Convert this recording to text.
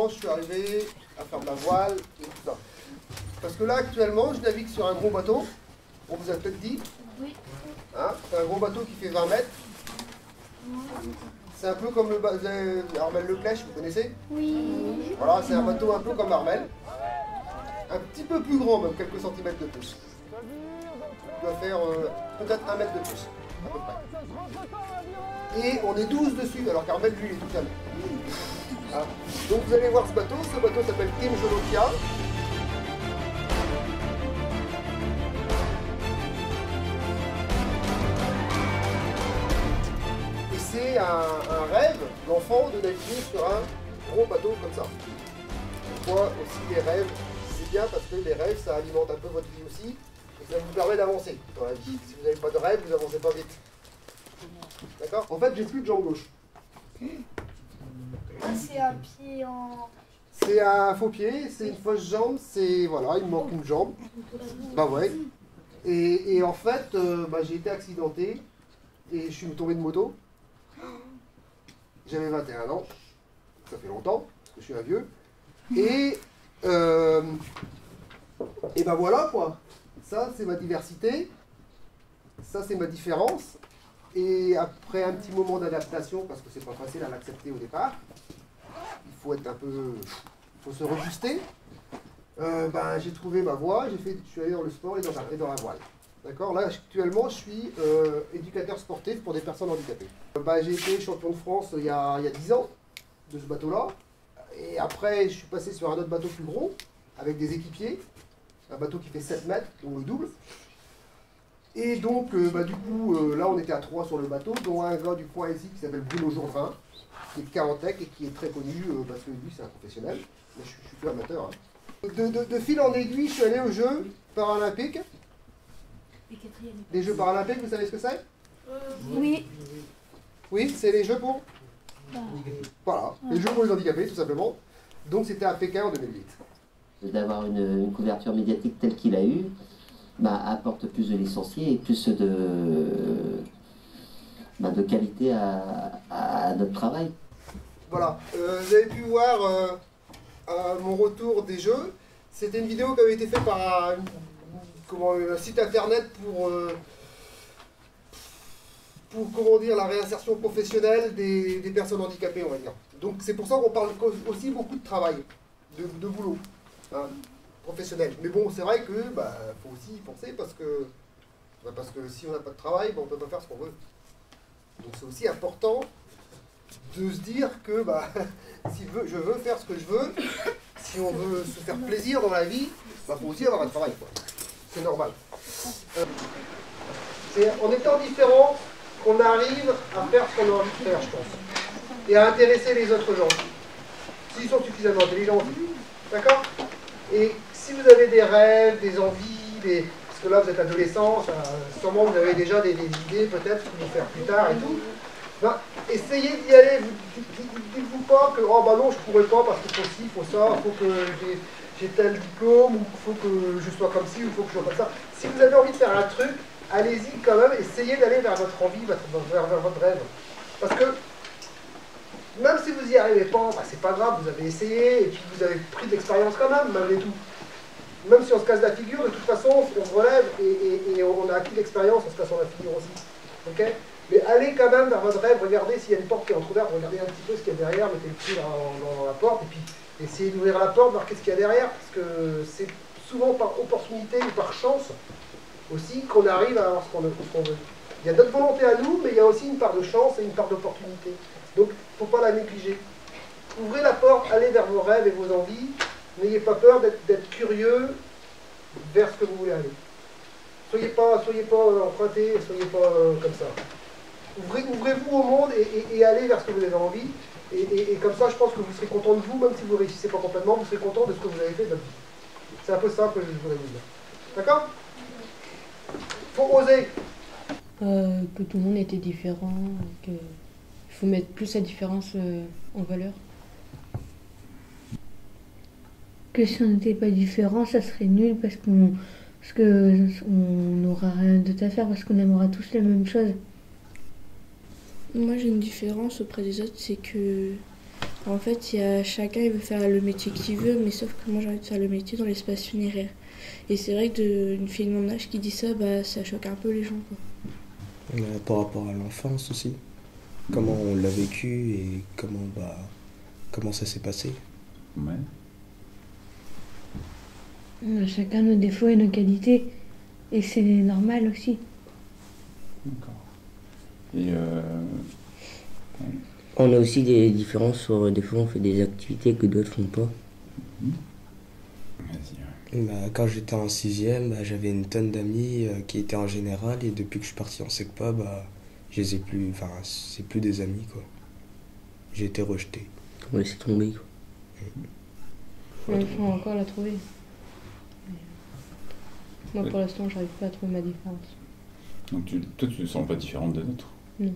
comment je suis arrivé à faire de la voile et tout ça. Parce que là, actuellement, je navigue sur un gros bateau. On vous a peut-être dit. Oui. Hein, c'est un gros bateau qui fait 20 mètres. C'est un peu comme le Armel Leclèche, vous connaissez? Oui. Voilà, c'est un bateau un peu comme Armel. Un petit peu plus grand, même quelques centimètres de plus. Il doit faire peut-être 1 mètre de plus, à peu près. Et on est 12 dessus, alors qu'Armel, lui, il est tout seul. Voilà. Donc vous allez voir ce bateau s'appelle Team Jolokia. Et c'est un rêve d'enfant de naviguer sur un gros bateau comme ça. Pourquoi aussi les rêves? C'est bien parce que les rêves, ça alimente un peu votre vie aussi. Et ça vous permet d'avancer dans la vie. Si vous n'avez pas de rêve, vous n'avancez pas vite. D'accord? En fait, j'ai plus de jambe gauche. Ah, c'est un pied en... C'est un faux pied, c'est une fausse jambe, c'est... Voilà, il me manque une jambe. Bah ouais. Et en fait, j'ai été accidenté et je suis tombé de moto. J'avais 21 ans. Ça fait longtemps, parce que je suis un vieux. Et ben voilà quoi. Ça, c'est ma diversité. Ça, c'est ma différence. Et après un petit moment d'adaptation, parce que c'est pas facile à l'accepter au départ, il faut être un peu... il faut se rejuster. J'ai trouvé ma voie, je suis allé dans le sport et dans la voile. D'accord? Là, actuellement, je suis éducateur sportif pour des personnes handicapées. J'ai été champion de France il y a 10 ans, de ce bateau-là. Et après, je suis passé sur un autre bateau plus gros, avec des équipiers. Un bateau qui fait 7 mètres, dont le double. Et donc, là, on était à 3 sur le bateau, dont un gars du coin ici qui s'appelle Bruno Jourdain, qui est de Carantec et qui est très connu, parce que lui, c'est un professionnel. Mais je suis plus amateur. Hein. De fil en aiguille, je suis allé aux Jeux paralympiques. Les Jeux paralympiques, vous savez ce que c'est? Oui. Oui, c'est les Jeux pour... Voilà, les Jeux pour les handicapés, tout simplement. Donc, c'était à Pékin en 2008. D'avoir une couverture médiatique telle qu'il a eu, apporte plus de licenciés et plus de qualité à notre travail. Voilà, vous avez pu voir à mon retour des Jeux, c'était une vidéo qui avait été faite par un site internet pour comment dire, la réinsertion professionnelle des personnes handicapées, on va dire. Donc c'est pour ça qu'on parle aussi beaucoup de travail, de boulot. Hein, professionnel. Mais bon, c'est vrai que faut aussi y penser parce que si on n'a pas de travail, on ne peut pas faire ce qu'on veut. Donc c'est aussi important de se dire que si je veux faire ce que je veux, si on veut se faire plaisir dans la vie, faut aussi avoir un travail. C'est normal. C'est en étant différent qu'on arrive à faire ce qu'on a envie de faire, je pense. Et à intéresser les autres gens. S'ils sont suffisamment intelligents. D'accord? Et si vous avez des rêves, des envies, parce que là vous êtes adolescent, sûrement vous avez déjà des idées peut-être ce que vous faire plus tard et tout, essayez d'y aller, dites-vous pas que oh non je pourrais pas parce qu'il faut ci, il faut ça, il faut que j'ai tel diplôme, ou il faut que je sois comme ci, ou il faut que je sois comme ça. Si vous avez envie de faire un truc, allez-y quand même, essayez d'aller vers votre envie, vers votre rêve. Parce que même si vous n'y arrivez pas, c'est pas grave, vous avez essayé, et puis vous avez pris de l'expérience quand même, malgré tout. Même si on se casse la figure, de toute façon, on se relève, et on a acquis l'expérience en se cassant la figure aussi. Okay? Mais allez quand même vers votre rêve, regardez s'il y a une porte qui est entrouverte, regardez un petit peu ce qu'il y a derrière, mettez le pied dans la porte, et puis essayez d'ouvrir la porte, marquez ce qu'il y a derrière, parce que c'est souvent par opportunité ou par chance aussi qu'on arrive à avoir ce qu'on veut. Il y a notre volonté à nous, mais il y a aussi une part de chance et une part d'opportunité. Donc, il ne faut pas la négliger. Ouvrez la porte, allez vers vos rêves et vos envies. N'ayez pas peur d'être curieux vers ce que vous voulez aller. Soyez pas empruntés, soyez pas comme ça. Ouvrez-vous au monde et allez vers ce que vous avez envie. Et comme ça, je pense que vous serez content de vous, même si vous ne réussissez pas complètement, vous serez content de ce que vous avez fait de votre vie. C'est un peu ça que je voudrais vous dire. D'accord? Faut oser. Que tout le monde était différent, qu'il faut mettre plus la différence en valeur. Que si on n'était pas différent, ça serait nul parce qu'on n'aura rien d'autre à faire, parce qu'on aimera tous les mêmes choses. Moi j'ai une différence auprès des autres, c'est que En fait, chacun il veut faire le métier qu'il veut, mais sauf que moi j'ai envie de faire le métier dans l'espace funéraire. Et c'est vrai que une fille de mon âge qui dit ça, ça choque un peu les gens, quoi. Par rapport à l'enfance aussi, comment on l'a vécu et comment ça s'est passé. Ouais. On a chacun nos défauts et nos qualités. Et c'est normal aussi. D'accord. Et On a aussi des différences sur des fois on fait des activités que d'autres font pas. Vas-y, ouais. Quand j'étais en 6e, j'avais une tonne d'amis qui étaient en général et depuis que je suis parti en SECPA, je les ai plus, c'est plus des amis quoi. J'ai été rejeté. On laisse tomber quoi. Il faut encore la trouver. Moi pour l'instant j'arrive pas à trouver ma différence. Donc toi tu te sens pas différente des autres? Non.